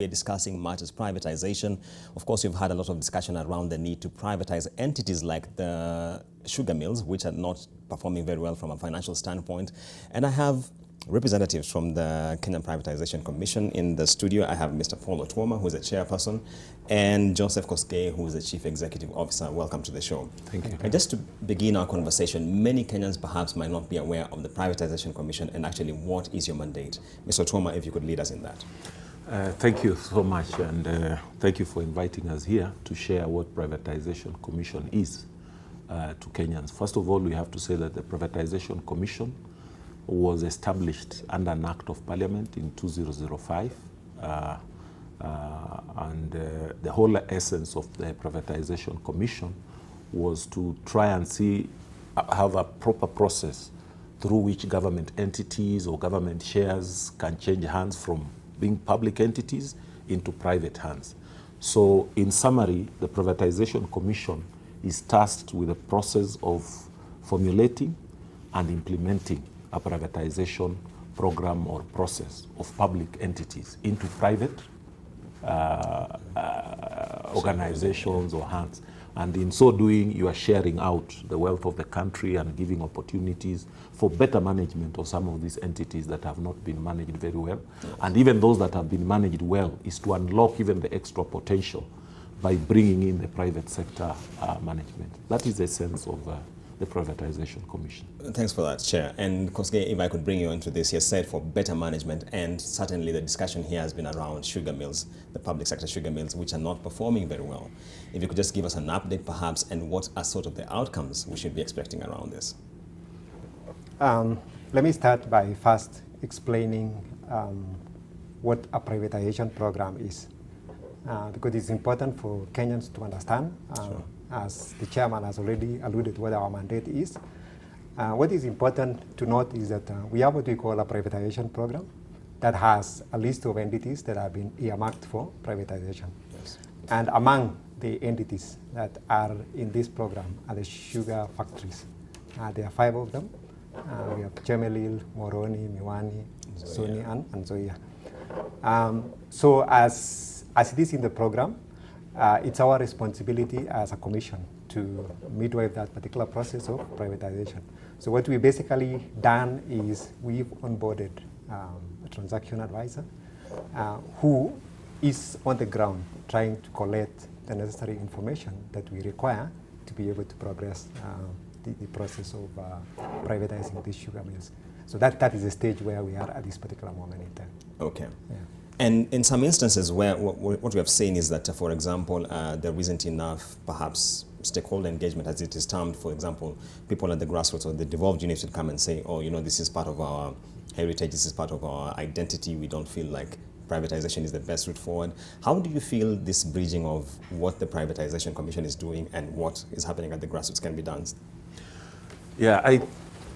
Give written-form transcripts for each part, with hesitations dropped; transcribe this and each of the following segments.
We're discussing matters privatization. Of course, we've had a lot of discussion around the need to privatize entities like the sugar mills, which are not performing very well from a financial standpoint. And I have representatives from the Kenyan Privatization Commission in the studio. I have Mr. Paul Otuoma, who is the chairperson, and Joseph Koskei, who is the chief executive officer. Welcome to the show. Thank you. And just to begin our conversation, many Kenyans perhaps might not be aware of the Privatization Commission and actually what is your mandate. Mr. Otuoma, if you could lead us in that. Thank you so much, and thank you for inviting us here to share what Privatization Commission is to Kenyans. First of all, we have to say that the Privatization Commission was established under an Act of Parliament in 2005, and the whole essence of the Privatization Commission was to try and have a proper process through which government entities or government shares can change hands from being public entities into private hands. So in summary, the Privatization Commission is tasked with the process of formulating and implementing a privatization program or process of public entities into private organizations or hands. And in so doing, you are sharing out the wealth of the country and giving opportunities for better management of some of these entities that have not been managed very well. Yes. And even those that have been managed well is to unlock even the extra potential by bringing in the private sector management. That is the sense of the Privatization Commission. Thanks for that, Chair. And Koskei, if I could bring you into this, you said for better management, and certainly the discussion here has been around sugar mills, the public sector sugar mills, which are not performing very well. If you could just give us an update perhaps, and what are sort of the outcomes we should be expecting around this? Let me start by first explaining what a privatization program is, because it's important for Kenyans to understand. Sure. As the chairman has already alluded to what our mandate is. What is important to note is that we have what we call a privatization program that has a list of entities that have been earmarked for privatization. Yes. And among the entities that are in this program are the sugar factories. There are 5 of them. We have Chemelil, Moroni, Miwani, Soni, and Nzoia. So as it is in the program, it's our responsibility as a commission to midwife that particular process of privatization. So what we basically done is we've onboarded a transaction advisor who is on the ground trying to collect the necessary information that we require to be able to progress the process of privatizing these sugar mills. So that is the stage where we are at this particular moment in time. Okay. Yeah. And in some instances where what we have seen is that, for example, there isn't enough, perhaps, stakeholder engagement, as it is termed. For example, people at the grassroots or the devolved units would come and say, oh, you know, this is part of our heritage, this is part of our identity. We don't feel like privatization is the best route forward. How do you feel this bridging of what the Privatization Commission is doing and what is happening at the grassroots can be done? Yeah, I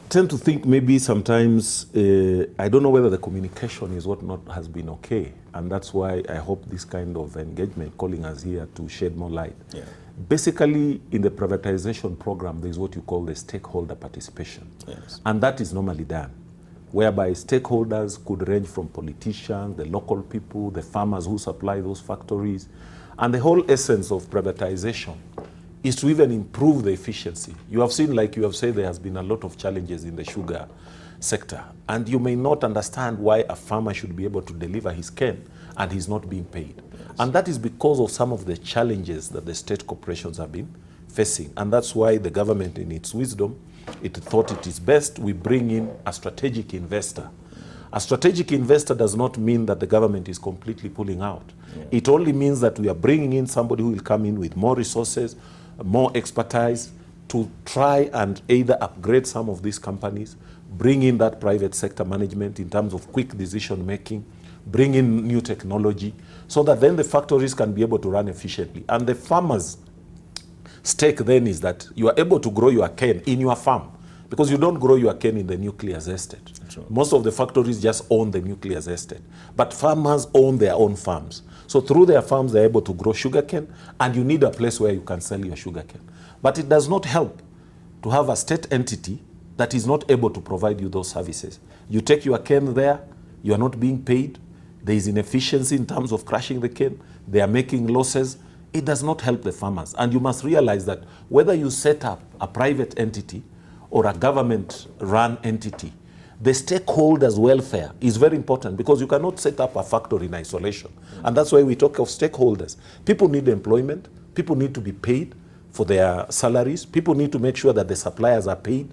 tend to think maybe sometimes, I don't know whether the communication is what not has been okay. And that's why I hope this kind of engagement, calling us here to shed more light. Yeah. Basically, in the privatization program, there's what you call the stakeholder participation. Yes. And that is normally done, whereby stakeholders could range from politicians, the local people, the farmers who supply those factories. And the whole essence of privatization is to even improve the efficiency. You have seen, like you have said, there has been a lot of challenges in the sugar sector. And you may not understand why a farmer should be able to deliver his cane and he's not being paid. Yes. And that is because of some of the challenges that the state corporations have been facing. And that's why the government, in its wisdom, it thought it is best we bring in a strategic investor. A strategic investor does not mean that the government is completely pulling out. Yeah. It only means that we are bringing in somebody who will come in with more resources, more expertise to try and either upgrade some of these companies, bring in that private sector management in terms of quick decision making, bring in new technology, so that then the factories can be able to run efficiently. And the farmers' stake then is that you are able to grow your cane in your farm, because you don't grow your cane in the nucleus estate. Sure. Most of the factories just own the nucleus estate, but farmers own their own farms. So through their farms, they're able to grow sugarcane, and you need a place where you can sell your sugarcane. But it does not help to have a state entity that is not able to provide you those services. You take your cane there, you are not being paid, there is inefficiency in terms of crushing the cane, they are making losses, it does not help the farmers. And you must realize that whether you set up a private entity or a government-run entity, the stakeholders' welfare is very important, because you cannot set up a factory in isolation. And that's why we talk of stakeholders. People need employment, people need to be paid for their salaries, people need to make sure that the suppliers are paid.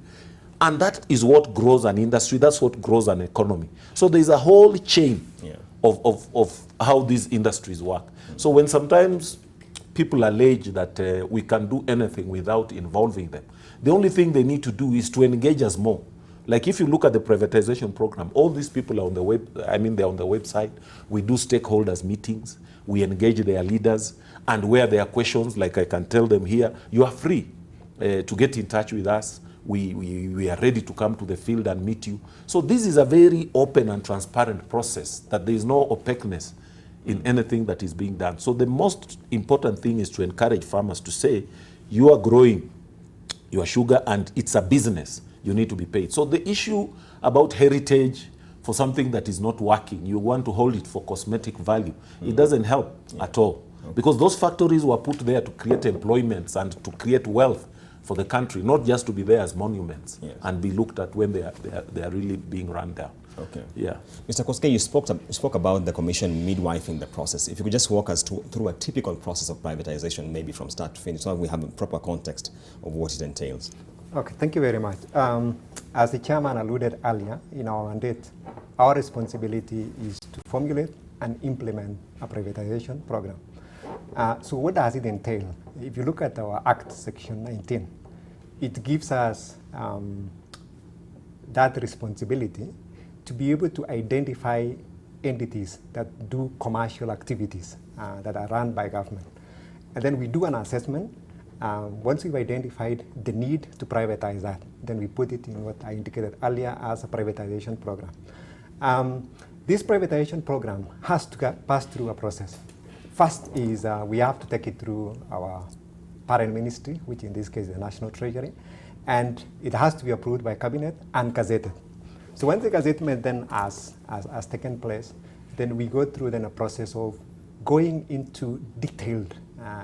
And that is what grows an industry, that's what grows an economy. So there's a whole chain of how these industries work. So when sometimes people allege that we can do anything without involving them, the only thing they need to do is to engage us more. Like if you look at the privatization program, all these people are on the they're on the website. We do stakeholders meetings, we engage their leaders, and where there are questions, like I can tell them here, you are free to get in touch with us. We are ready to come to the field and meet you. So this is a very open and transparent process, that there is no opaqueness in anything that is being done. So the most important thing is to encourage farmers to say, you are growing your sugar and it's a business, you need to be paid. So the issue about heritage for something that is not working, you want to hold it for cosmetic value, it doesn't help at all. Because those factories were put there to create employments and to create wealth for the country, not just to be there as monuments and be looked at when they are really being run down. Okay. Yeah. Mr. Koske, you spoke about the commission midwifing the process. If you could just walk us through a typical process of privatization, maybe from start to finish, so we have a proper context of what it entails. Okay, thank you very much. As the chairman alluded earlier, in our mandate, our responsibility is to formulate and implement a privatization program. So what does it entail? If you look at our Act Section 19, it gives us that responsibility to be able to identify entities that do commercial activities that are run by government. And then we do an assessment. Once we've identified the need to privatize that, then we put it in what I indicated earlier as a privatization program. This privatization program has to pass through a process. First is we have to take it through our parent ministry, which in this case is the National Treasury, and it has to be approved by Cabinet and gazetted. So once the gazettement then has taken place, then we go through then a process of going into detailed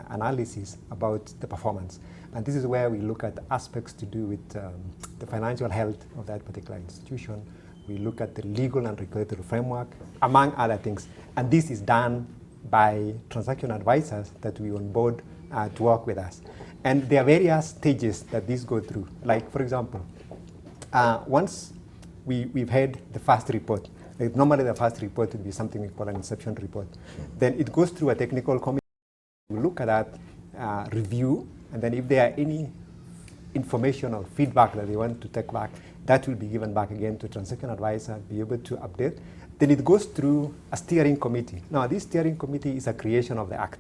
analysis about the performance. And this is where we look at aspects to do with the financial health of that particular institution. We look at the legal and regulatory framework, among other things. And this is done by transaction advisors that we onboard to work with us. And there are various stages that these go through. Like, for example, once we've had the first report, like normally the first report would be something we call an inception report. Then it goes through a technical committee. We look at that, review, and then if there are any information or feedback that they want to take back, that will be given back again to transaction advisor, be able to update. Then it goes through a steering committee. Now, this steering committee is a creation of the Act.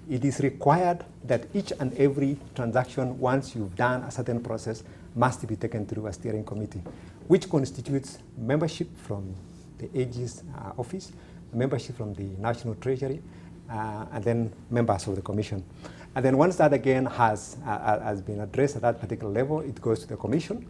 It is required that each and every transaction, once you've done a certain process, must be taken through a steering committee, which constitutes membership from the AG's office, membership from the National Treasury, and then members of the Commission. And then once that again has been addressed at that particular level, it goes to the Commission.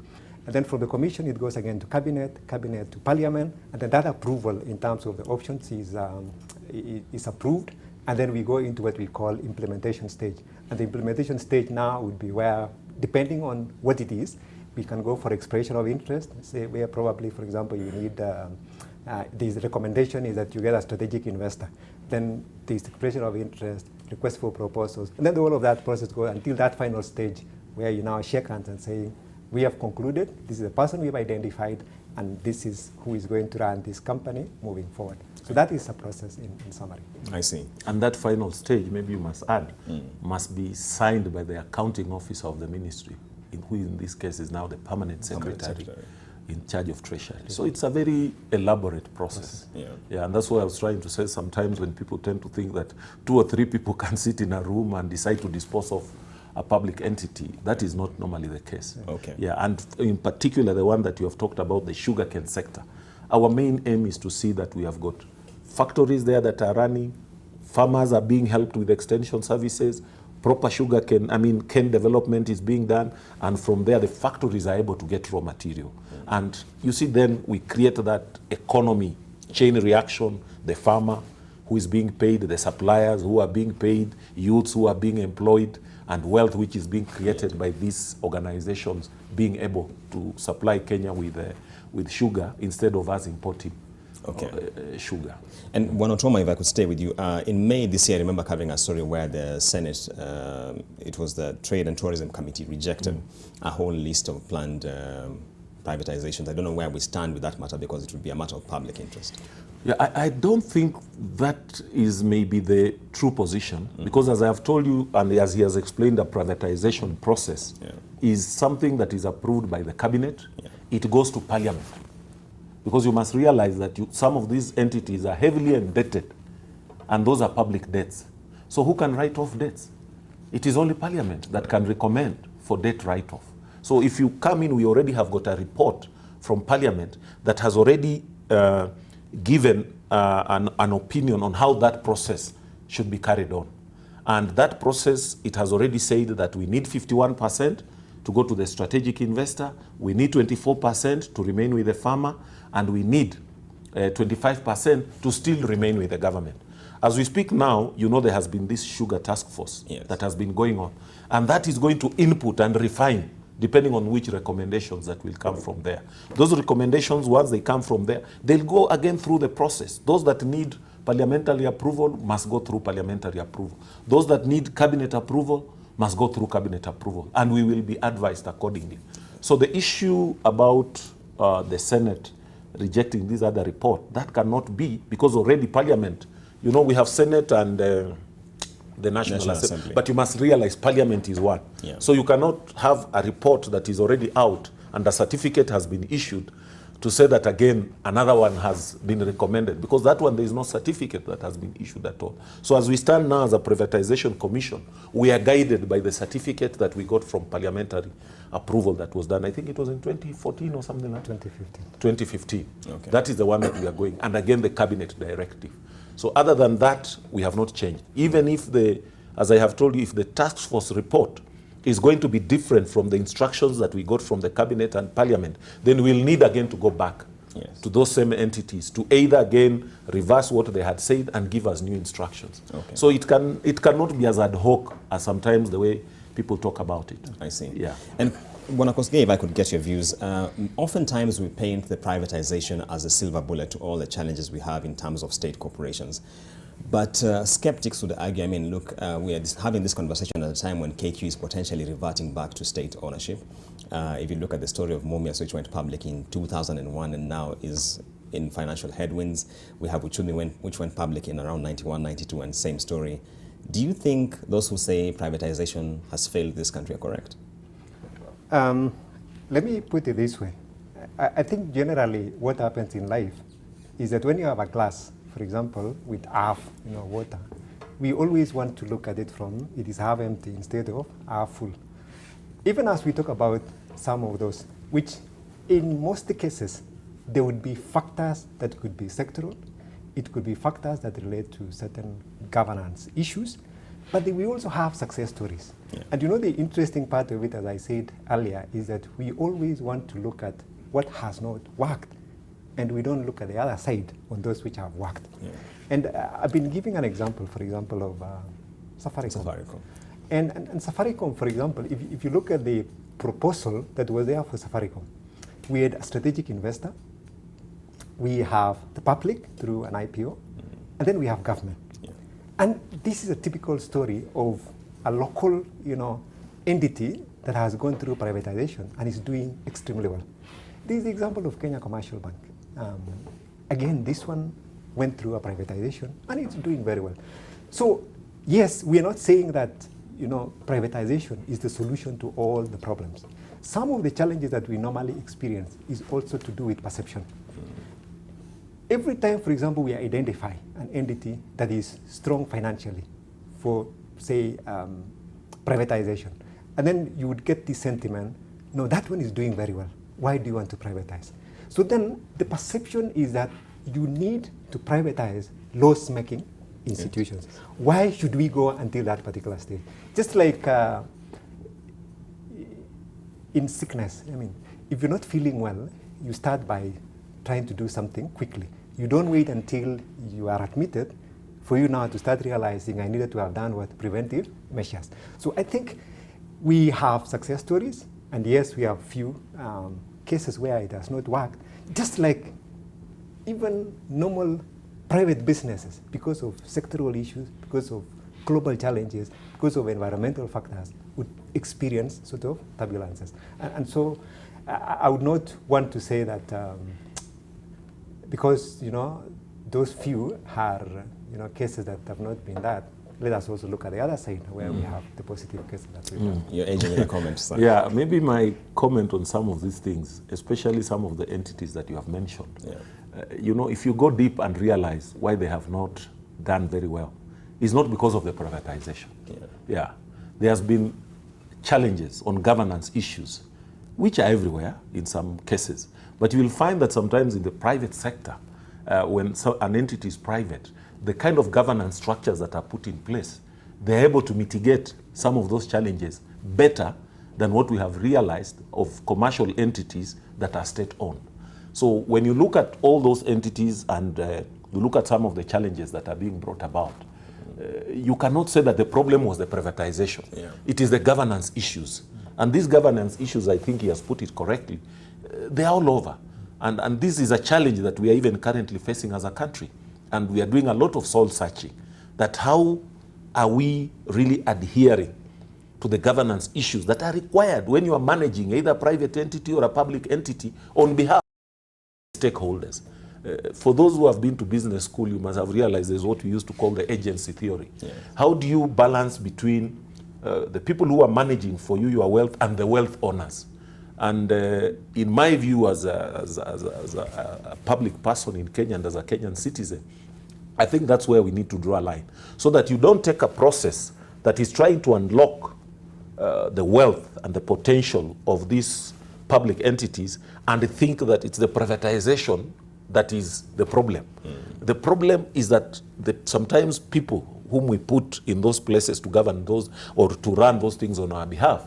And then from the Commission, it goes again to Cabinet to Parliament, and then that approval in terms of the options is approved, and then we go into what we call implementation stage. And the implementation stage now would be where, depending on what it is, we can go for expression of interest, say where probably, for example, you need, this recommendation is that you get a strategic investor. Then the expression of interest, request for proposals, and then all of that process goes until that final stage where you now shake hands and say, we have concluded, this is the person we've identified, and this is who is going to run this company moving forward. So that is a process in summary. I see. And that final stage, maybe you must add, must be signed by the accounting officer of the ministry, who in this case is now the permanent secretary in charge of treasury. So it's a very elaborate process. Yeah, and that's what I was trying to say. Sometimes when people tend to think that 2 or 3 people can sit in a room and decide to dispose of a public entity, that is not normally the case. Okay. Yeah, and in particular, the one that you have talked about, the sugarcane sector. Our main aim is to see that we have got factories there that are running, farmers are being helped with extension services, proper cane development is being done, and from there the factories are able to get raw material. And you see, then we create that economy, chain reaction, the farmer who is being paid, the suppliers who are being paid, youths who are being employed, and wealth which is being created by these organizations being able to supply Kenya with sugar instead of us importing sugar. And Wanotoma, if I could stay with you, in May this year, I remember covering a story where the Senate, it was the Trade and Tourism Committee, rejected a whole list of planned privatizations. I don't know where we stand with that matter because it would be a matter of public interest. Yeah, I don't think that is maybe the true position, because as I have told you, and as he has explained, the privatization process is something that is approved by the cabinet. It goes to parliament. Because you must realize that some of these entities are heavily indebted, and those are public debts. So who can write off debts? It is only parliament that can recommend for debt write-off. So if you come in, we already have got a report from parliament that has already given an opinion on how that process should be carried on. And that process, it has already said that we need 51% to go to the strategic investor, we need 24% to remain with the farmer, and we need 25% to still remain with the government. As we speak now, you know there has been this sugar task force that has been going on, and that is going to input and refine depending on which recommendations that will come from there. Those recommendations, once they come from there, they'll go again through the process. Those that need parliamentary approval must go through parliamentary approval. Those that need cabinet approval must go through cabinet approval, and we will be advised accordingly. So the issue about the Senate rejecting this other report, that cannot be, because already Parliament, you know, we have Senate and the National Assembly. But you must realize Parliament is one. So you cannot have a report that is already out and a certificate has been issued to say that again another one has been recommended, because that one there is no certificate that has been issued at all. So as we stand now as a Privatization Commission, we are guided by the certificate that we got from parliamentary approval that was done. I think it was in 2014 or something like that. 2015. Okay. That is the one that we are going, and again the cabinet directive. So other than that, we have not changed. Even if as I have told you, if the task force report is going to be different from the instructions that we got from the cabinet and parliament, then we'll need again to go back to those same entities to either again reverse what they had said and give us new instructions. So it cannot be as ad hoc as sometimes the way people talk about it. I see. Yeah. And Wanakosge, if I could get your views, oftentimes we paint the privatization as a silver bullet to all the challenges we have in terms of state corporations. But skeptics would argue, I mean, look, we are having this conversation at a time when KQ is potentially reverting back to state ownership. If you look at the story of Mumias, which went public in 2001 and now is in financial headwinds. We have Uchumi, which went public in around 91, 92, and same story. Do you think those who say privatization has failed this country are correct? Let me put it this way. I think generally what happens in life is that when you have a glass, for example, with half water, we always want to look at it from it is half empty instead of half full. Even as we talk about some of those, which in most cases, there would be factors that could be sectoral, it could be factors that relate to certain governance issues, but we also have success stories. Yeah. And the interesting part of it, as I said earlier, is that we always want to look at what has not worked, and we don't look at the other side on those which have worked. Yeah. And I've been giving an example, for example, of Safaricom. And Safaricom, for example, if you look at the proposal that was there for Safaricom, we had a strategic investor, we have the public through an IPO, and then we have government. Yeah. And this is a typical story of a local, entity that has gone through privatization and is doing extremely well. This is the example of Kenya Commercial Bank. Again, this one went through a privatization and it's doing very well. So, yes, we are not saying that privatization is the solution to all the problems. Some of the challenges that we normally experience is also to do with perception. Every time, for example, we identify an entity that is strong financially for, say, privatization, and then you would get this sentiment, no, that one is doing very well. Why do you want to privatize? So then the perception is that you need to privatize loss-making institutions. Yes. Why should we go until that particular stage? Just like in sickness, if you're not feeling well, you start by trying to do something quickly. You don't wait until you are admitted for you now to start realizing I needed to have done what preventive measures. So I think we have success stories, and yes, we have few cases where it has not worked. Just like even normal private businesses, because of sectoral issues, because of global challenges, because of environmental factors, would experience sort of turbulences. And so I would not want to say that because, you know, those few are, you know, cases that have not been that. Let us also look at the other side where we have the positive cases that we have. You're edging in a comment, sir. Yeah, maybe my comment on some of these things, especially some of the entities that you have mentioned. Yeah. You know, if you go deep and realize why they have not done very well, it's not because of the privatization. Yeah. There has been challenges on governance issues, which are everywhere in some cases. But you will find that sometimes in the private sector, when an entity is private, the kind of governance structures that are put in place, they're able to mitigate some of those challenges better than what we have realized of commercial entities that are state-owned. So when you look at all those entities and you look at some of the challenges that are being brought about, you cannot say that the problem was the privatization. Yeah. It is the governance issues. And these governance issues, I think he has put it correctly, they are all over. And this is a challenge that we are even currently facing as a country. And we are doing a lot of soul searching, that how are we really adhering to the governance issues that are required when you are managing either a private entity or a public entity on behalf of stakeholders. For those who have been to business school, you must have realized there's what we used to call the agency theory. Yeah. How do you balance between the people who are managing for you your wealth and the wealth owners? And in my view as a public person in Kenya and as a Kenyan citizen, I think that's where we need to draw a line, so that you don't take a process that is trying to unlock the wealth and the potential of these public entities and think that it's the privatization that is the problem. The problem is that sometimes people whom we put in those places to govern those or to run those things on our behalf,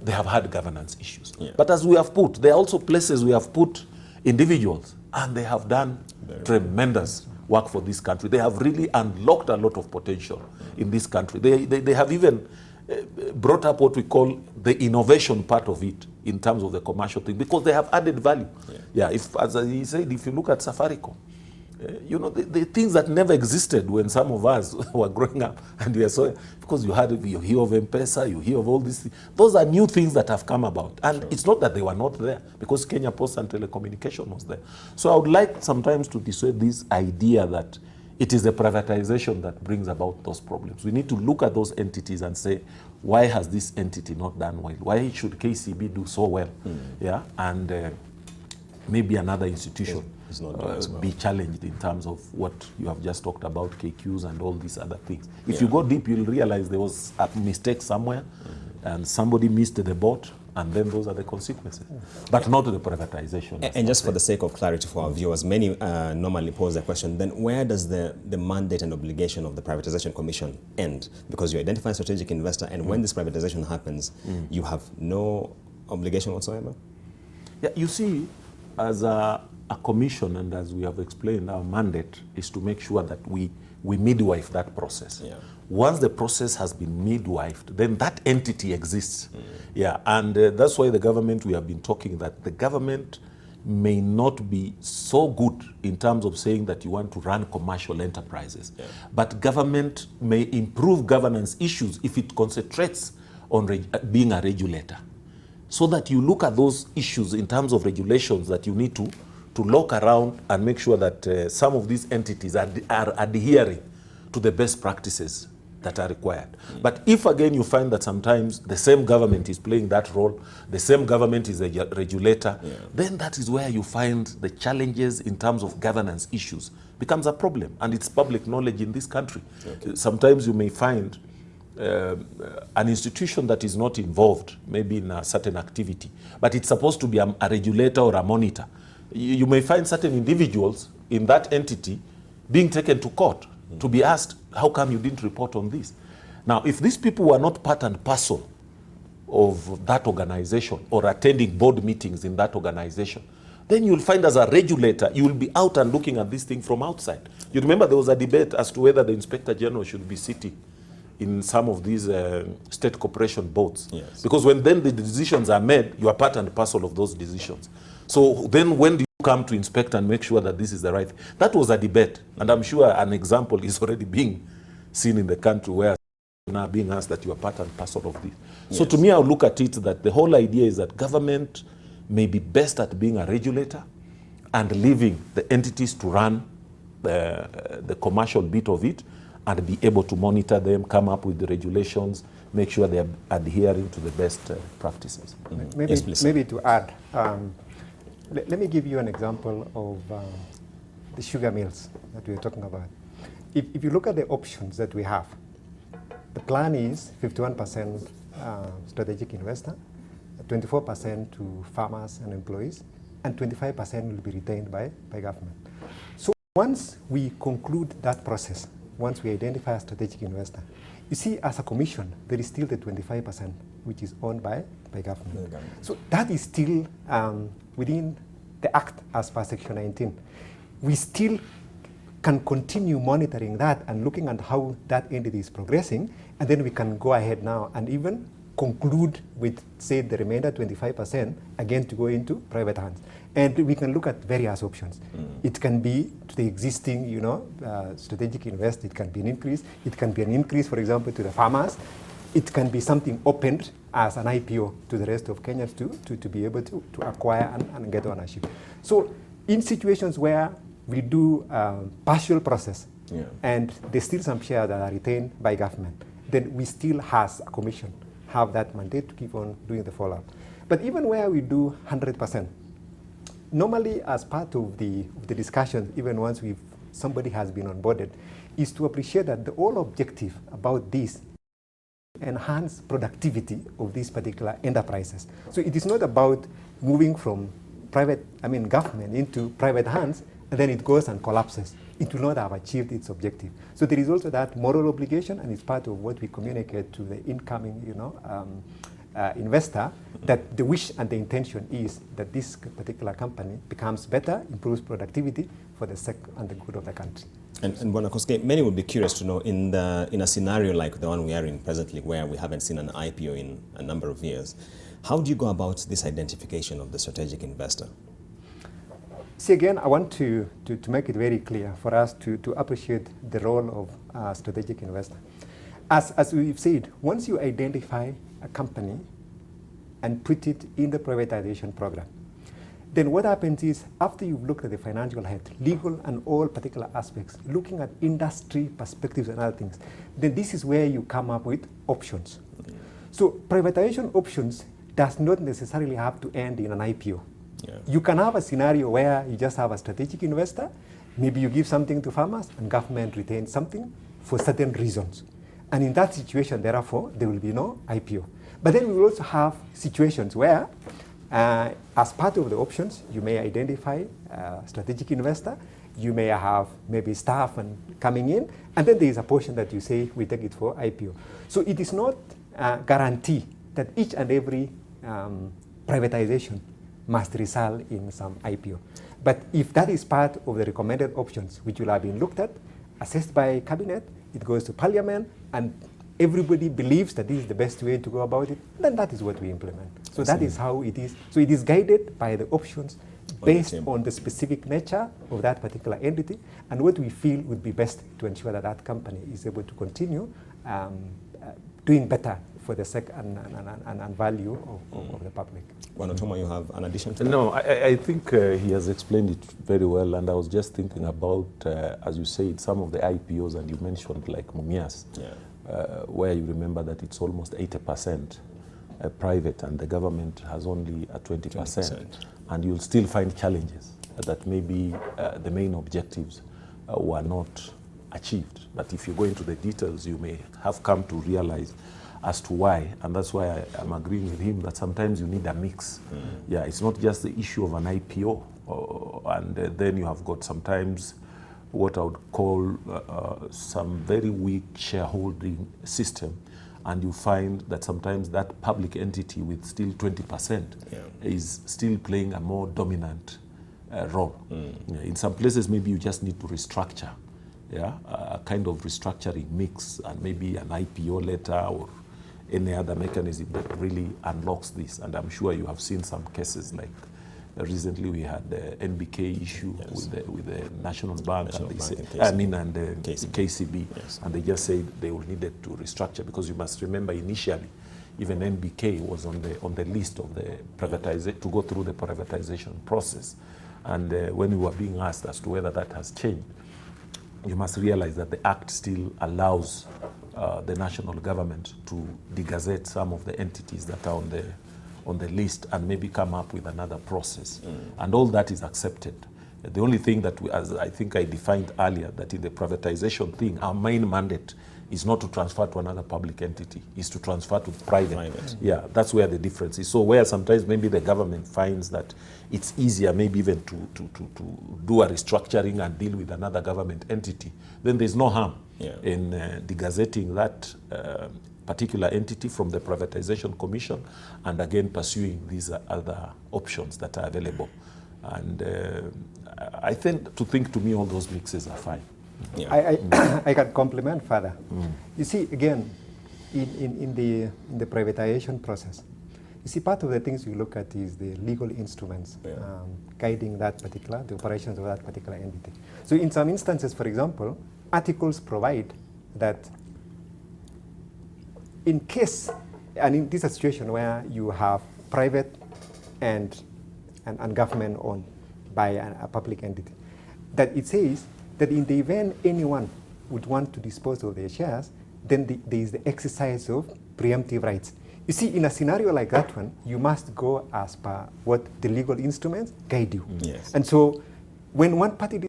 they have had governance issues. Yeah. But as we have put, there are also places we have put individuals, and they have done tremendous work for this country. They have really unlocked a lot of potential in this country. They have even brought up what we call the innovation part of it in terms of the commercial thing, because they have added value. Yeah, if, as he said, if you look at Safaricom, you know, the things that never existed when some of us were growing up, and we are so, because you hear of M-Pesa, you hear of all these things. Those are new things that have come about. And it's not that they were not there, because Kenya Post and Telecommunication was there. So I would like sometimes to dissuade this idea that it is the privatization that brings about those problems. We need to look at those entities and say, why has this entity not done well? Why should KCB do so well? Yeah, and maybe another institution be challenged in terms of what you have just talked about, KQs and all these other things. If you go deep, you'll realize there was a mistake somewhere and somebody missed the boat, and then those are the consequences. But not the privatization. And just for the sake of clarity for our viewers, many normally pose the question, then where does the mandate and obligation of the Privatization Commission end? Because you identify a strategic investor, and when this privatization happens, you have no obligation whatsoever? Yeah, you see, as a commission, and as we have explained, our mandate is to make sure that we midwife that process. Yeah. Once the process has been midwifed, then that entity exists. Yeah, and that's why the government, we have been talking that the government may not be so good in terms of saying that you want to run commercial enterprises. Yeah. But government may improve governance issues if it concentrates on being a regulator. So that you look at those issues in terms of regulations that you need to look around and make sure that some of these entities are adhering to the best practices that are required. But if again you find that sometimes the same government is playing that role, the same government is a regulator, then that is where you find the challenges in terms of governance issues becomes a problem. And it's public knowledge in this country. Sometimes you may find an institution that is not involved maybe in a certain activity, but it's supposed to be a regulator or a monitor. You may find certain individuals in that entity being taken to court to be asked, how come you didn't report on this? Now, if these people were not part and parcel of that organization or attending board meetings in that organization, then you'll find as a regulator, you will be out and looking at this thing from outside. You remember there was a debate as to whether the Inspector General should be sitting in some of these state corporation boards. Yes. Because when then the decisions are made, you are part and parcel of those decisions. So then when do you come to inspect and make sure that this is the right thing? That was a debate. And I'm sure an example is already being seen in the country where now being asked that you are part and parcel of this. So to me, I look at it that the whole idea is that government may be best at being a regulator and leaving the entities to run the commercial bit of it and be able to monitor them, come up with the regulations, make sure they are adhering to the best practices. Maybe, Yes, please. maybe to add, let me give you an example of the sugar mills that we are talking about. If you look at the options that we have, the plan is 51% strategic investor, 24% to farmers and employees, and 25% will be retained by government. So once we conclude that process, once we identify a strategic investor, you see as a commission, there is still the 25% which is owned by government. So that is still within the Act as per Section 19. We still can continue monitoring that and looking at how that entity is progressing, and then we can go ahead now and even conclude with, say, the remainder 25% again to go into private hands. And we can look at various options. It can be to the existing, strategic invest. It can be an increase. It can be an increase, for example, to the farmers. It can be something opened as an IPO to the rest of Kenyans to be able to acquire and get ownership. So in situations where we do partial process and there's still some shares that are retained by government, then we still, as a commission, have that mandate to keep on doing the follow-up. But even where we do 100%, normally as part of the discussion, even once somebody has been onboarded, is to appreciate that the whole objective about this enhance productivity of these particular enterprises. So it is not about moving from government into private hands, and then it goes and collapses. It will not have achieved its objective. So there is also that moral obligation, and it's part of what we communicate to the incoming, investor, that the wish and the intention is that this particular company becomes better, improves productivity for the sake and the good of the country. And Bwana Koskei, many would be curious to know, in a scenario like the one we are in presently, where we haven't seen an IPO in a number of years, how do you go about this identification of the strategic investor? See, again, I want to make it very clear for us to appreciate the role of strategic investor. As we've said, once you identify a company and put it in the privatization program, then what happens is, after you've looked at the financial health, legal and all particular aspects, looking at industry perspectives and other things, then this is where you come up with options. So privatization options does not necessarily have to end in an IPO. You can have a scenario where you just have a strategic investor, maybe you give something to farmers and government retains something for certain reasons. And in that situation, therefore, there will be no IPO. But then we will also have situations where, as part of the options, you may identify a strategic investor, you may have maybe staff and coming in, and then there is a portion that you say, we take it for IPO. So it is not a guarantee that each and every privatization must result in some IPO. But if that is part of the recommended options, which will have been looked at, assessed by cabinet, it goes to parliament, and everybody believes that this is the best way to go about it, then that is what we implement. So that is how it is. So it is guided by the options based on the specific nature of that particular entity and what we feel would be best to ensure that that company is able to continue doing better for the sake and value of the public. Wanotoma, you have an addition to that? No, I think he has explained it very well, and I was just thinking about, as you said, some of the IPOs, and you mentioned like Mumias, where you remember that it's almost 80% private and the government has only a 20%. And you'll still find challenges that maybe the main objectives were not achieved. But if you go into the details, you may have come to realize as to why, and that's why I'm agreeing with him that sometimes you need a mix. Yeah, it's not just the issue of an IPO, and then you have got sometimes what I would call some very weak shareholding system, and you find that sometimes that public entity with still 20% is still playing a more dominant role. Yeah, in some places, maybe you just need to restructure, yeah, a kind of restructuring mix, and maybe an IPO letter or any other mechanism that really unlocks this. And I'm sure you have seen some cases like recently we had the NBK issue with the National Bank, and they said, and the KCB, and they just said they will needed to restructure, because you must remember initially even NBK was on the list of the privatization, to go through the privatization process. And when we were being asked as to whether that has changed, you must realize that the Act still allows the national government to degazette some of the entities that are on the list and maybe come up with another process. And all that is accepted. The only thing that, as I think I defined earlier, that in the privatization thing, our main mandate is not to transfer to another public entity, is to transfer to private. Yeah, that's where the difference is. So where sometimes maybe the government finds that it's easier maybe even to do a restructuring and deal with another government entity, then there's no harm in degazetting that particular entity from the Privatization Commission, and again pursuing these other options that are available. And I think to me all those mixes are fine. Yeah. I can complement further. You see, again, in the privatization process, you see, part of the things you look at is the legal instruments guiding the operations of that particular entity. So in some instances, for example, articles provide that in case, and in this situation where you have private and government owned by a public entity, that it says that in the event anyone would want to dispose of their shares, then there is the exercise of preemptive rights. You see, in a scenario like that one, you must go as per what the legal instruments guide you. Yes. And so when one party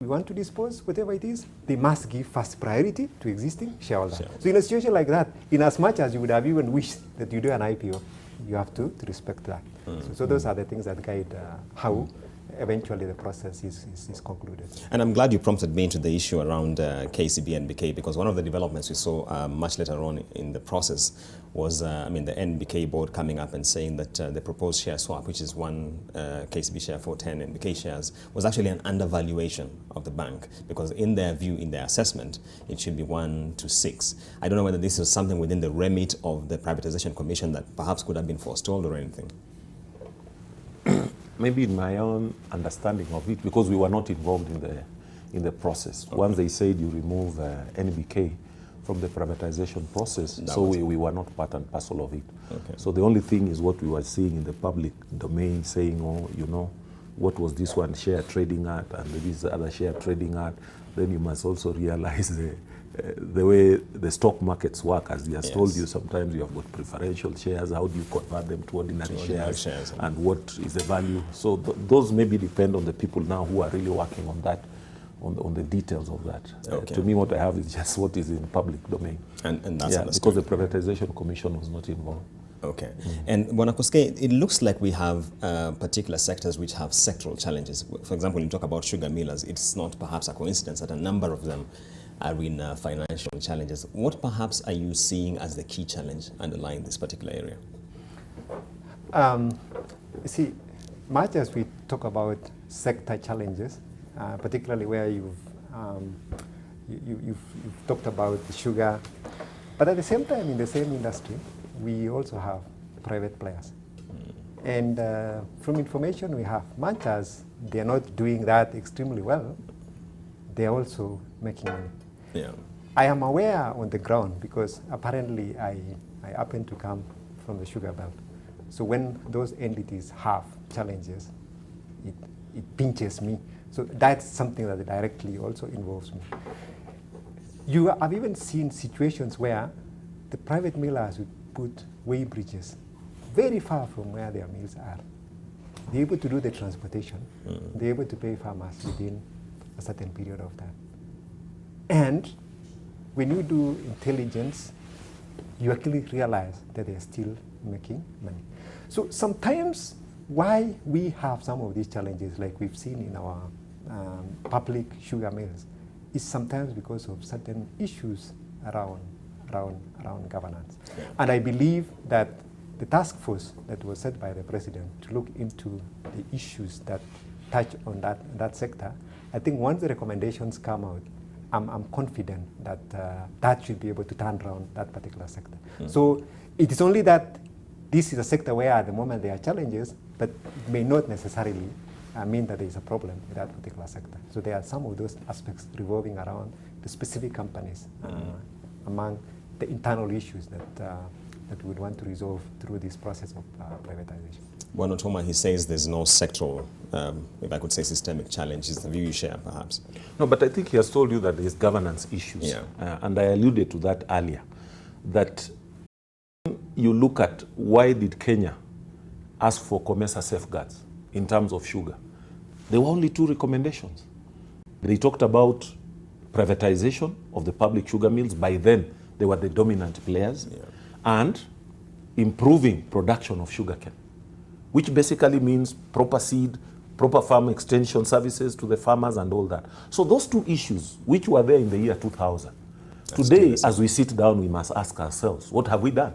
want to dispose, whatever it is, they must give first priority to existing shareholders. So in a situation like that, in as much as you would have even wished that you do an IPO, you have to respect that. So those are the things that guide how eventually the process is concluded. And I'm glad you prompted me into the issue around KCB and NBK, because one of the developments we saw much later on in the process was, the NBK board coming up and saying that the proposed share swap, which is one KCB share for 10 NBK shares, was actually an undervaluation of the bank, because in their view, in their assessment, it should be 1 to 6. I don't know whether this is something within the remit of the Privatization Commission that perhaps could have been forestalled or anything. Maybe in my own understanding of it, because we were not involved in the process. Okay. Once they said you remove NBK from the privatization process, we were not part and parcel of it. Okay. So the only thing is what we were seeing in the public domain, saying, what was this one share trading at and this other share trading at. Then you must also realize the way the stock markets work, as he has told you, sometimes you have got preferential shares. How do you convert them to ordinary shares? And what is the value? So those maybe depend on the people now who are really working on that, on the details of that. Okay. To me, what I have is just what is in public domain. And that's because the Privatization Commission was not involved. Okay. And Bonakoske, it looks like we have particular sectors which have sectoral challenges. For example, when you talk about sugar millers, it's not perhaps a coincidence that a number of them are in financial challenges. What perhaps are you seeing as the key challenge underlying this particular area? You see, much as we talk about sector challenges, particularly where you've talked about the sugar, but at the same time, in the same industry, we also have private players. And from information we have, much as they are not doing that extremely well, they are also making money. Yeah. I am aware on the ground, because apparently I happen to come from the sugar belt. So when those entities have challenges, it pinches me. So that's something that directly also involves me. You have even seen situations where the private millers would put weigh bridges very far from where their mills are. They're able to do the transportation. They're able to pay farmers within a certain period of time. And when you do intelligence, you actually realize that they're still making money. So sometimes why we have some of these challenges, like we've seen in our public sugar mills, is sometimes because of certain issues around governance. Yeah. And I believe that the task force that was set by the president to look into the issues that touch on that sector. I think once the recommendations come out, I'm confident that that should be able to turn around that particular sector. So it is only that this is a sector where at the moment there are challenges, but may not necessarily mean that there is a problem with that particular sector. So there are some of those aspects revolving around the specific companies among the internal issues that we would want to resolve through this process of privatization. Bueno Toma, he says there's no sectoral, if I could say systemic challenge. Is the view you share, perhaps? No, but I think he has told you that there's governance issues. Yeah. And I alluded to that earlier, that you look at why did Kenya ask for COMESA safeguards in terms of sugar. There were only 2 recommendations. They talked about privatization of the public sugar mills. By then, they were the dominant players. Yeah. And improving production of sugarcane, which basically means proper seed, proper farm extension services to the farmers and all that. So those 2 issues, which were there in the year 2000, today, as we sit down, we must ask ourselves, what have we done?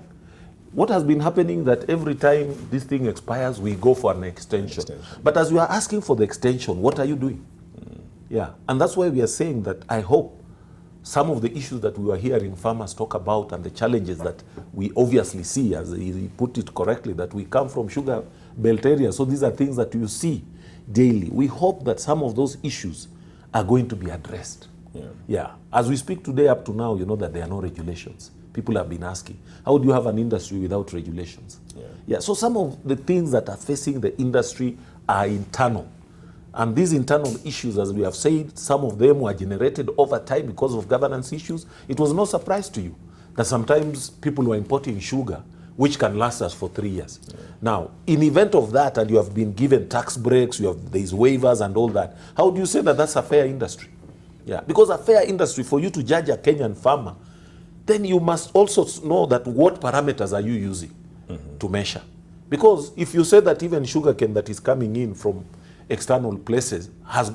What has been happening that every time this thing expires, we go for an extension. But as we are asking for the extension, what are you doing? Yeah, and that's why we are saying that I hope some of the issues that we were hearing farmers talk about and the challenges that we obviously see, as he put it correctly, that we come from sugar belt areas. So these are things that you see daily. We hope that some of those issues are going to be addressed. Yeah. As we speak today, up to now, you know that there are no regulations. People have been asking, how do you have an industry without regulations? Yeah. So some of the things that are facing the industry are internal. And these internal issues, as we have said, some of them were generated over time because of governance issues. It was no surprise to you that sometimes people were importing sugar, which can last us for 3 years. Now, in event of that, and you have been given tax breaks, these waivers and all that, how do you say that that's a fair industry? Yeah, because a fair industry, for you to judge a Kenyan farmer, then you must also know that what parameters are you using to measure. Because if you say that even sugarcane that is coming in from external places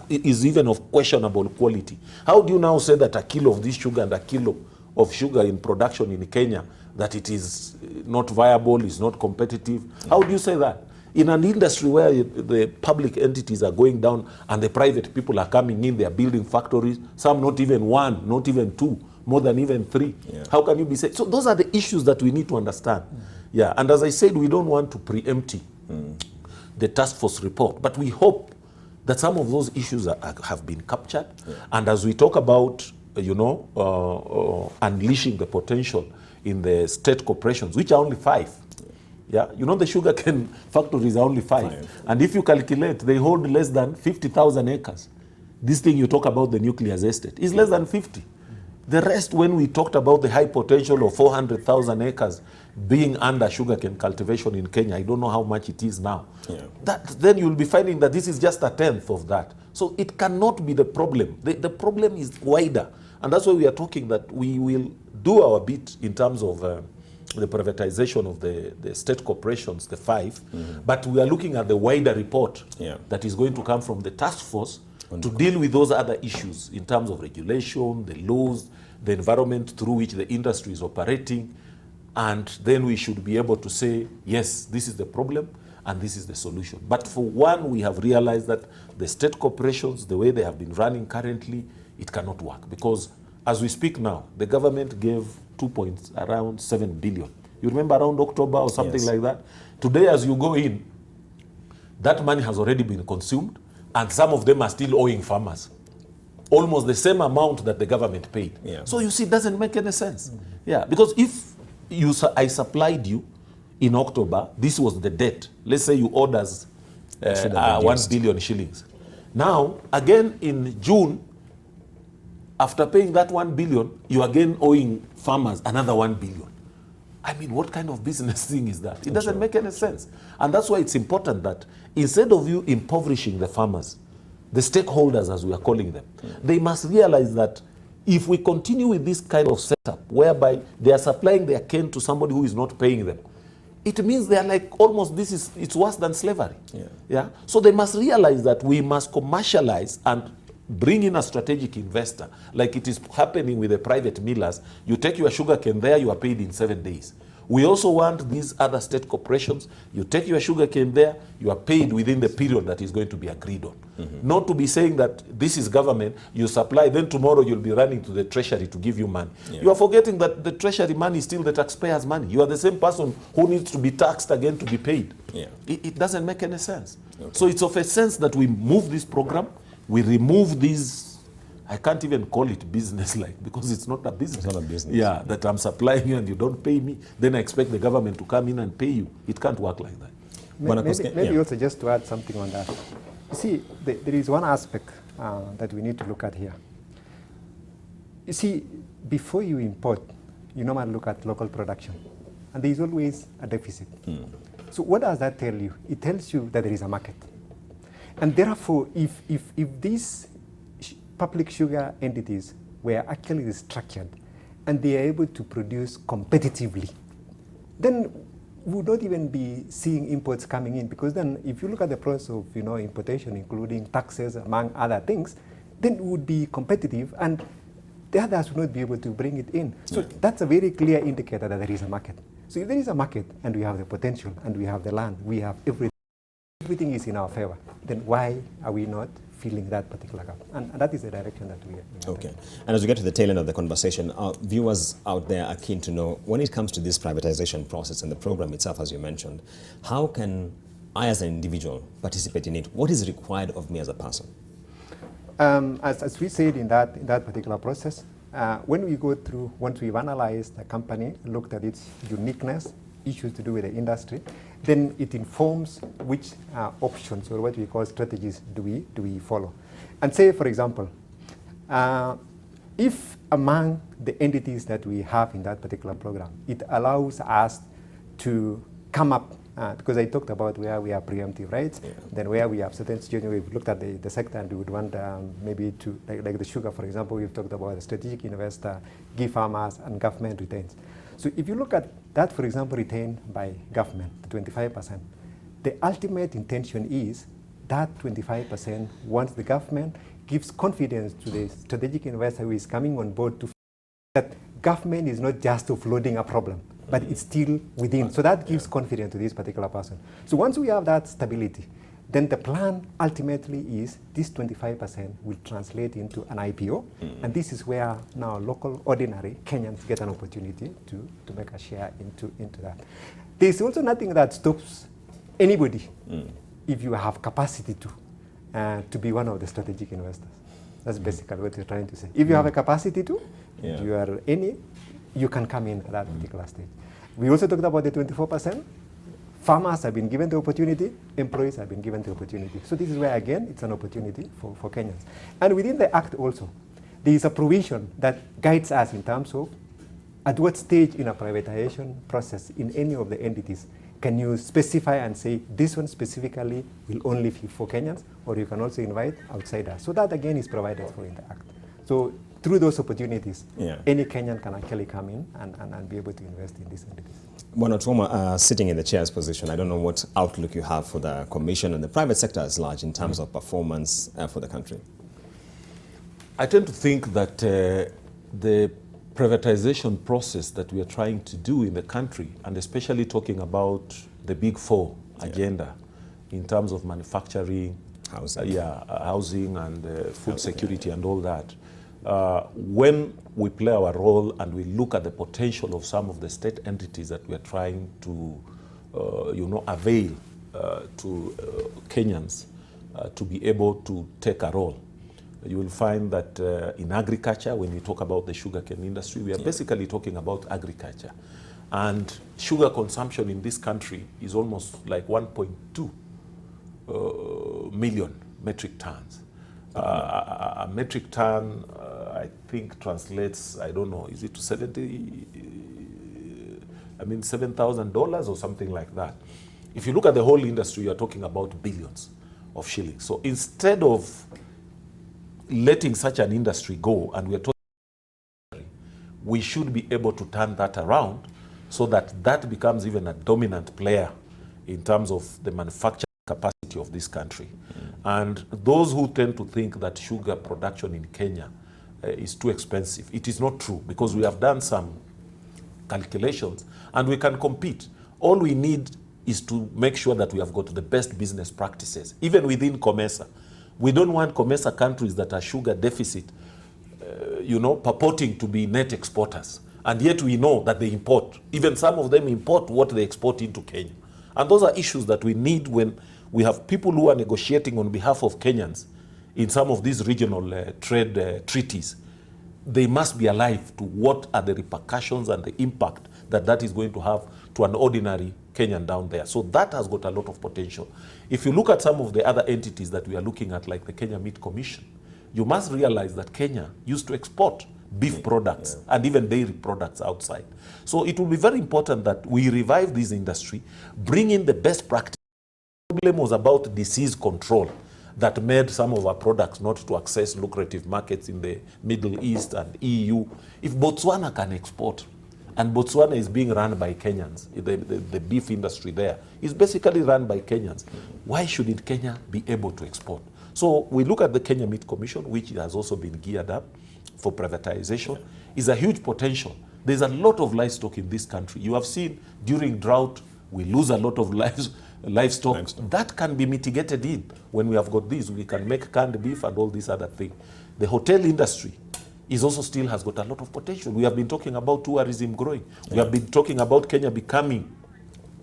is even of questionable quality, how do you now say that a kilo of this sugar and a kilo of sugar in production in Kenya, that it is not viable, is not competitive? How do you say that? In an industry where the public entities are going down and the private people are coming in, they are building factories, some not even 1, not even 2, more than even 3. How can you be saying? So those are the issues that we need to understand. Yeah, and as I said, we don't want to preempt the task force report, but we hope that some of those issues have been captured. And as we talk about, unleashing the potential in the state corporations, which are only 5. Yeah, you know the sugarcane factories are only 5. And if you calculate, they hold less than 50,000 acres. This thing you talk about, the nuclear estate, is less than 50. The rest, when we talked about the high potential of 400,000 acres being under sugarcane cultivation in Kenya, I don't know how much it is now. Then you'll be finding that this is just a 10th of that. So it cannot be the problem. The problem is wider. And that's why we are talking that we will do our bit in terms of the privatization of the state corporations, the 5. But we are looking at the wider report that is going to come from the task force to deal with those other issues in terms of regulation, the laws, the environment through which the industry is operating. And then we should be able to say, yes, this is the problem and this is the solution. But for one, we have realized that the state corporations, the way they have been running currently, it cannot work. Because as we speak now, the government gave around 7 billion. You remember around October or something like that? Today, as you go in, that money has already been consumed, and some of them are still owing farmers almost the same amount that the government paid. So you see, it doesn't make any sense. Because if I supplied you in October, this was the debt. Let's say you owed us 1 billion shillings. Now, again in June, after paying that 1 billion, you are again owing farmers another 1 billion. I mean, what kind of business thing is that? It doesn't make any sense. And that's why it's important that instead of you impoverishing the farmers, the stakeholders, as we are calling them, they must realize that if we continue with this kind of setup, whereby they are supplying their cane to somebody who is not paying them, it means they are like almost, it's worse than slavery. So they must realize that we must commercialize and bring in a strategic investor, like it is happening with the private millers. You take your sugar cane there, you are paid in 7 days. We also want these other state corporations, you take your sugar cane there, you are paid within the period that is going to be agreed on. Not to be saying that this is government, you supply, then tomorrow you'll be running to the treasury to give you money. You are forgetting that the treasury money is still the taxpayer's money. You are the same person who needs to be taxed again to be paid. It doesn't make any sense. So it's of a sense that we move this program, we remove these, I can't even call it business-like, because it's not a business. It's not a business. Yeah, that I'm supplying you and you don't pay me, then I expect the government to come in and pay you. It can't work like that. Maybe also just to add something on that. You see, there is one aspect that we need to look at here. You see, before you import, you normally look at local production, and there is always a deficit. So what does that tell you? It tells you that there is a market. And therefore, if these public sugar entities were actually structured and they are able to produce competitively, then we would not even be seeing imports coming in, because then if you look at the process of importation, including taxes among other things, then it would be competitive and the others would not be able to bring it in. So that's a very clear indicator that there is a market. So if there is a market and we have the potential and we have the land, we have everything is in our favor, then why are we not filling that particular gap? And that is the direction that we are Okay. And as we get to the tail end of the conversation, our viewers out there are keen to know, when it comes to this privatization process and the program itself, as you mentioned, how can I as an individual participate in it? What is required of me as a person? As we said in that particular process, when we go through, once we've analyzed the company, looked at its uniqueness, issues to do with the industry, then it informs which options or what we call strategies do we follow. And say, for example, if among the entities that we have in that particular program, it allows us to come up, because I talked about where we are preemptive, right? Then where we have certain situations, we've looked at the sector and we would want maybe to, like the sugar, for example, we've talked about the strategic investor, give farmers, and government retains. So if you look at that, for example, retained by government, the 25%, the ultimate intention is that 25%, once the government gives confidence to the strategic investor who is coming on board, to that government is not just offloading a problem, but it's still within. So that gives confidence to this particular person. So once we have that stability, then the plan ultimately is this 25% will translate into an IPO, and this is where now local, ordinary Kenyans get an opportunity to make a share into that. There's also nothing that stops anybody if you have capacity to be one of the strategic investors. That's basically what you're trying to say. If you have a capacity to, if you are you can come in at that particular stage. We also talked about the 24%. Farmers have been given the opportunity, employees have been given the opportunity. So this is where, again, it's an opportunity for Kenyans. And within the Act also, there is a provision that guides us in terms of at what stage in a privatization process in any of the entities can you specify and say this one specifically will only be for Kenyans, or you can also invite outsiders. So that, again, is provided for in the Act. So through those opportunities, any Kenyan can actually come in and be able to invest in these entities. Bwana Otuoma, sitting in the chair's position, I don't know what outlook you have for the Commission and the private sector as large in terms of performance for the country. I tend to think that the privatization process that we are trying to do in the country, and especially talking about the Big Four agenda in terms of manufacturing, housing and food security and all that, when we play our role and we look at the potential of some of the state entities that we are trying to, avail to Kenyans to be able to take a role, you will find that in agriculture, when we talk about the sugarcane industry, we are basically talking about agriculture. And sugar consumption in this country is almost like 1.2 million metric tons. A metric ton, I think, translates, I don't know, is it to $7,000 or something like that. If you look at the whole industry, you're talking about billions of shillings. So instead of letting such an industry go, and we're talking, we should be able to turn that around so that that becomes even a dominant player in terms of the manufacturing capacity of this country. And those who tend to think that sugar production in Kenya is too expensive, it is not true, because we have done some calculations, and we can compete. All we need is to make sure that we have got the best business practices, even within COMESA. We don't want COMESA countries that are sugar deficit, purporting to be net exporters. And yet we know that they import. Even some of them import what they export into Kenya. And those are issues that we need when we have people who are negotiating on behalf of Kenyans in some of these regional trade treaties. They must be alive to what are the repercussions and the impact that that is going to have to an ordinary Kenyan down there. So that has got a lot of potential. If you look at some of the other entities that we are looking at, like the Kenya Meat Commission, you must realize that Kenya used to export beef products and even dairy products outside. So it will be very important that we revive this industry, bring in the best practice. The problem was about disease control that made some of our products not to access lucrative markets in the Middle East and EU. If Botswana can export, and Botswana is being run by Kenyans, the beef industry there is basically run by Kenyans, why shouldn't Kenya be able to export? So we look at the Kenya Meat Commission, which has also been geared up for privatization, is a huge potential. There's a lot of livestock in this country. You have seen during drought, we lose a lot of livestock. That can be mitigated in. When we have got this, we can make canned beef and all these other things. The hotel industry is also still has got a lot of potential. We have been talking about tourism growing. We have been talking about Kenya becoming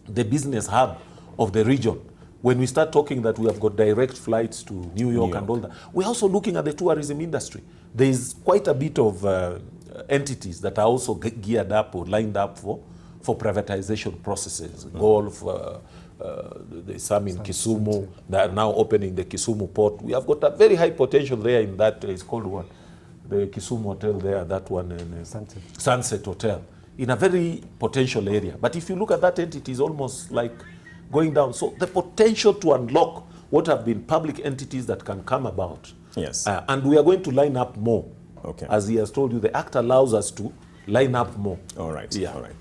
the business hub of the region. When we start talking that we have got direct flights to New York and all that, we're also looking at the tourism industry. There is quite a bit of entities that are also geared up or lined up for privatization processes. Golf, there's some in Kisumu that are now opening the Kisumu port. We have got a very high potential there in that, it's called what? The Kisumu Hotel there, that one, Sunset Hotel, in a very potential area. But if you look at that entity, it's almost like going down. So the potential to unlock what have been public entities that can come about. Yes. And we are going to line up more. Okay. As he has told you, the Act allows us to line up more. All right. Yeah. All right.